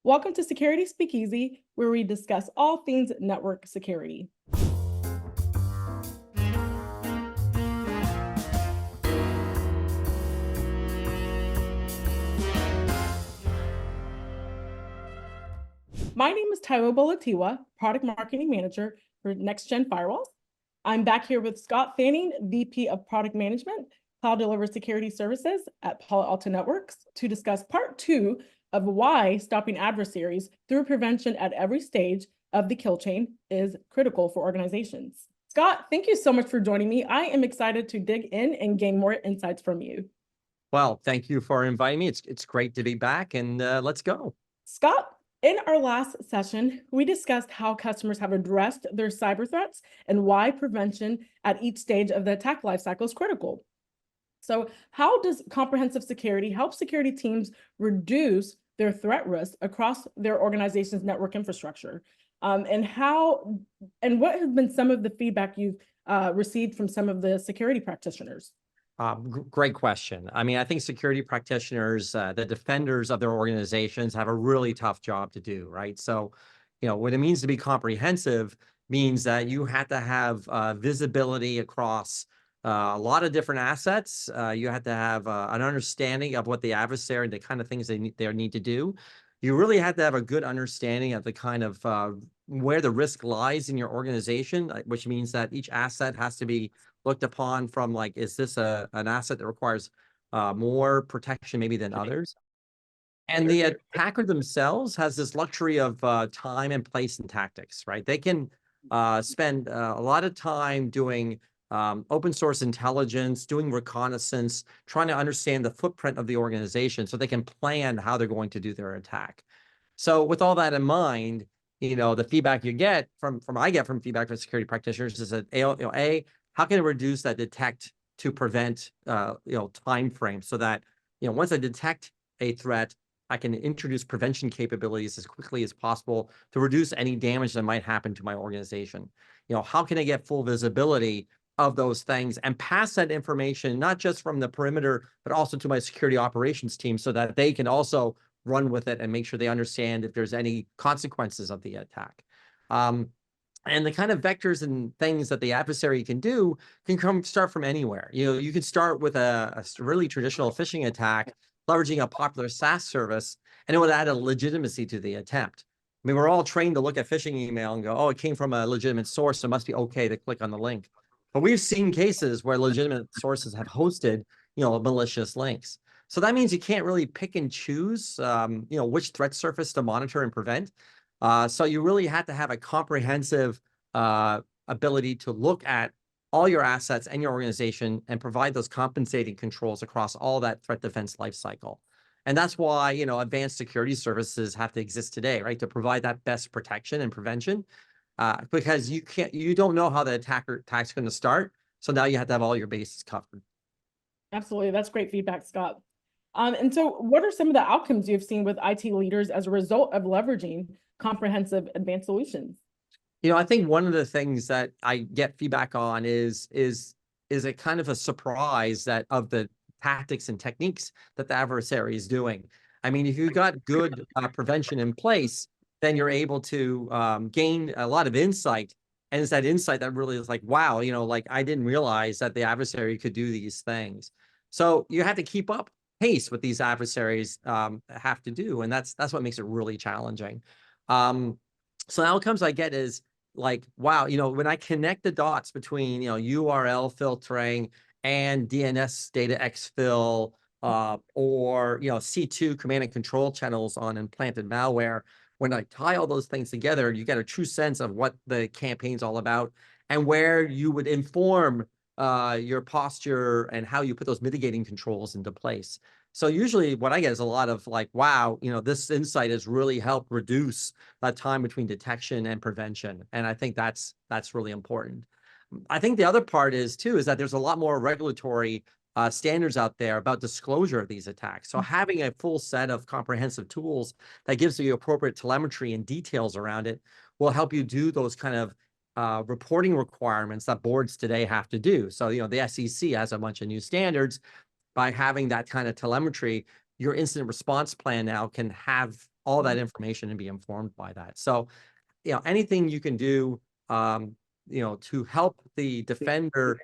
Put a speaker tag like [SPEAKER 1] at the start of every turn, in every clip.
[SPEAKER 1] Welcome to Security Speakeasy, where we discuss all things network security. My name is Taiwo Bolatiwa, Product Marketing Manager for Next Gen Firewalls. I'm back here with Scott Fanning, VP of Product Management, Cloud Delivered Security Services at Palo Alto Networks, to discuss part 2 of why stopping adversaries through prevention at every stage of the kill chain is critical for organizations. Scott, thank you so much for joining me. I am excited to dig in and gain more insights from you.
[SPEAKER 2] Well, thank you for inviting me. It's great to be back, and let's go.
[SPEAKER 1] Scott, in our last session, we discussed how customers have addressed their cyber threats and why prevention at each stage of the attack lifecycle is critical. So how does comprehensive security help security teams reduce their threat risk across their organization's network infrastructure? And what has been some of the feedback you've received from some of the security practitioners?
[SPEAKER 2] Great question. I mean, I think security practitioners, the defenders of their organizations, have a really tough job to do, right? So, what it means to be comprehensive means that you have to have visibility across a lot of different assets. You have to have an understanding of what the adversary and the kind of things they need to do. You really have to have a good understanding of the kind of where the risk lies in your organization, which means that each asset has to be looked upon from, like, is this an asset that requires more protection maybe than others? And the attacker themselves has this luxury of time and place and tactics, right? They can spend a lot of time doing open source intelligence, doing reconnaissance, trying to understand the footprint of the organization so they can plan how they're going to do their attack. So with all that in mind, the feedback you get from feedback from security practitioners is that how can it reduce that detect to prevent time frame, so that once I detect a threat, I can introduce prevention capabilities as quickly as possible to reduce any damage that might happen to my organization. How can I get full visibility of those things and pass that information not just from the perimeter but also to my security operations team, so that they can also run with it and make sure they understand if there's any consequences of the attack. And the kind of vectors and things that the adversary can do can start from anywhere. You can start with a really traditional phishing attack, leveraging a popular SaaS service, and it would add a legitimacy to the attempt. I mean, we're all trained to look at phishing email and go, oh, it came from a legitimate source, so it must be okay to click on the link. But we've seen cases where legitimate sources have hosted, malicious links. So that means you can't really pick and choose, which threat surface to monitor and prevent. So you really have to have a comprehensive ability to look at all your assets and your organization and provide those compensating controls across all that threat defense lifecycle. And that's why, advanced security services have to exist today, right? To provide that best protection and prevention, because you don't know how the attack's going to start. So now you have to have all your bases covered.
[SPEAKER 1] Absolutely. That's great feedback, Scott. And so what are some of the outcomes you've seen with IT leaders as a result of leveraging comprehensive advanced solutions?
[SPEAKER 2] I think one of the things that I get feedback on is a kind of a surprise that of the tactics and techniques that the adversary is doing. I mean, if you've got good prevention in place, then you're able to gain a lot of insight. And it's that insight that really is like, wow, like I didn't realize that the adversary could do these things. So you have to keep up pace with these adversaries have to do. And that's what makes it really challenging. So the outcomes I get is like, wow, when I connect the dots between, URL filtering and DNS data exfil, or, C2 command and control channels on implanted malware, when I tie all those things together, you get a true sense of what the campaign's all about and where you would inform your posture and how you put those mitigating controls into place. So usually what I get is a lot of like, wow, this insight has really helped reduce that time between detection and prevention. And I think that's really important. I think the other part is that there's a lot more regulatory standards out there about disclosure of these attacks. So having a full set of comprehensive tools that gives you appropriate telemetry and details around it will help you do those kind of reporting requirements that boards today have to do. So, the SEC has a bunch of new standards. By having that kind of telemetry, your incident response plan now can have all that information and be informed by that. So, anything you can do, to help the defender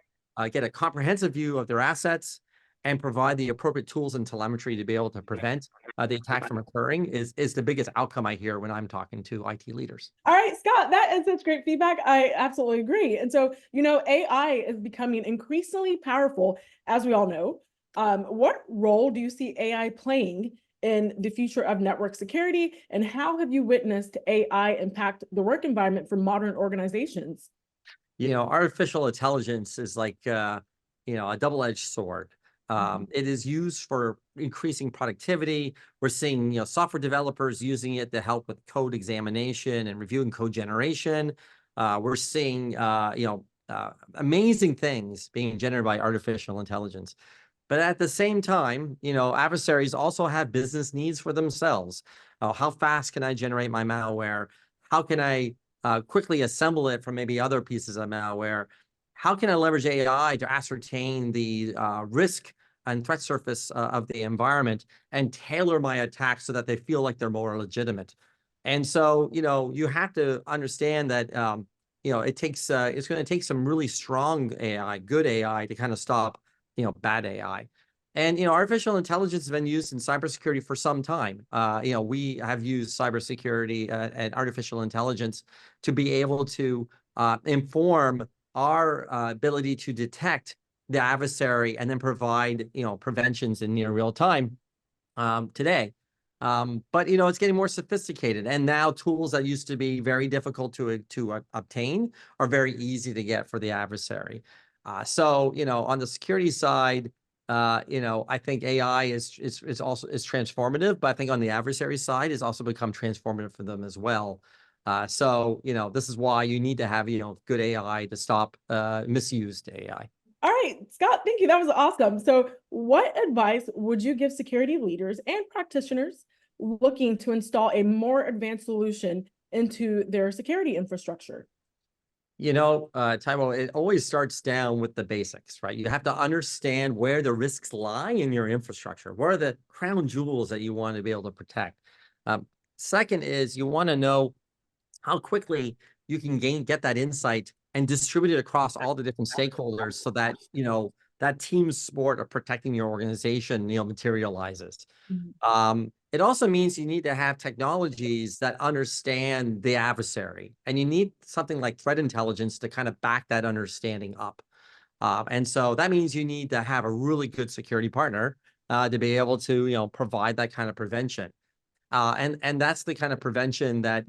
[SPEAKER 2] get a comprehensive view of their assets and provide the appropriate tools and telemetry to be able to prevent the attack from occurring is the biggest outcome I hear when I'm talking to IT leaders.
[SPEAKER 1] All right, Scott, that is such great feedback. I absolutely agree. And so, AI is becoming increasingly powerful, as we all know. What role do you see AI playing in the future of network security, and how have you witnessed AI impact the work environment for modern organizations?
[SPEAKER 2] Artificial intelligence is like, a double-edged sword. It is used for increasing productivity. We're seeing, software developers using it to help with code examination and reviewing code generation. We're seeing, amazing things being generated by artificial intelligence. But at the same time, adversaries also have business needs for themselves. How fast can I generate my malware? How can I quickly assemble it from maybe other pieces of malware? How can I leverage AI to ascertain the risk and threat surface of the environment and tailor my attacks so that they feel like they're more legitimate? And so, you have to understand that, it's going to take some really strong AI, good AI, to kind of stop, bad AI. And, artificial intelligence has been used in cybersecurity for some time. We have used cybersecurity and artificial intelligence to be able to inform our ability to detect the adversary and then provide, preventions in near real time today. But, it's getting more sophisticated. And now tools that used to be very difficult to obtain are very easy to get for the adversary. So, on the security side, I think AI is also transformative, but I think on the adversary side has also become transformative for them as well. So, this is why you need to have, good AI to stop misused AI.
[SPEAKER 1] All right, Scott, thank you. That was awesome. So, what advice would you give security leaders and practitioners looking to install a more advanced solution into their security infrastructure?
[SPEAKER 2] Taiwo, it always starts down with the basics, right? You have to understand where the risks lie in your infrastructure. What are the crown jewels that you want to be able to protect? Second is you want to know how quickly you can get that insight and distribute it across all the different stakeholders so that, that team sport of protecting your organization, materializes. It also means you need to have technologies that understand the adversary, and you need something like threat intelligence to kind of back that understanding up. And so that means you need to have a really good security partner to be able to, provide that kind of prevention. And that's the kind of prevention that,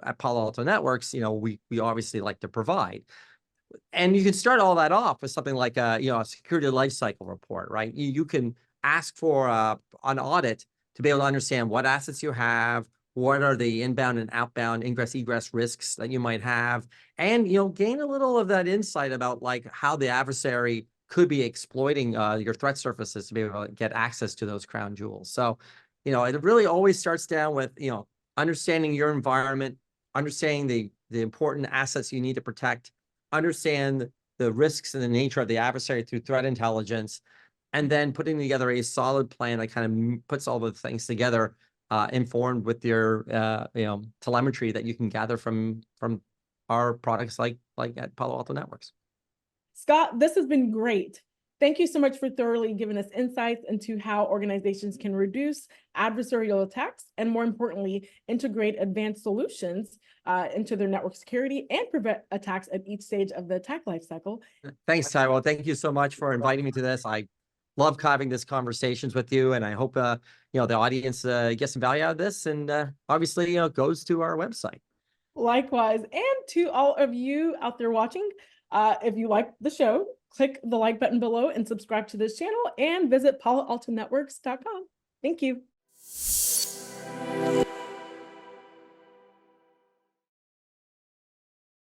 [SPEAKER 2] at Palo Alto Networks, we obviously like to provide. And you can start all that off with something like a security lifecycle report, right? You can ask for an audit to be able to understand what assets you have, what are the inbound and outbound ingress egress risks that you might have, and gain a little of that insight about like how the adversary could be exploiting your threat surfaces to be able to get access to those crown jewels. So, it really always starts down with understanding your environment, understanding the important assets you need to protect, understand the risks and the nature of the adversary through threat intelligence, and then putting together a solid plan that kind of puts all the things together, informed with your telemetry that you can gather from our products like at Palo Alto Networks.
[SPEAKER 1] Scott, this has been great. Thank you so much for thoroughly giving us insights into how organizations can reduce adversarial attacks and, more importantly, integrate advanced solutions into their network security and prevent attacks at each stage of the attack lifecycle.
[SPEAKER 2] Thanks, Tyrell. Thank you so much for inviting me to this. I love having these conversations with you, and I hope the audience gets some value out of this, and obviously goes to our website.
[SPEAKER 1] Likewise, and to all of you out there watching, if you like the show, click the like button below and subscribe to this channel, and visit paloaltonetworks.com. Thank you.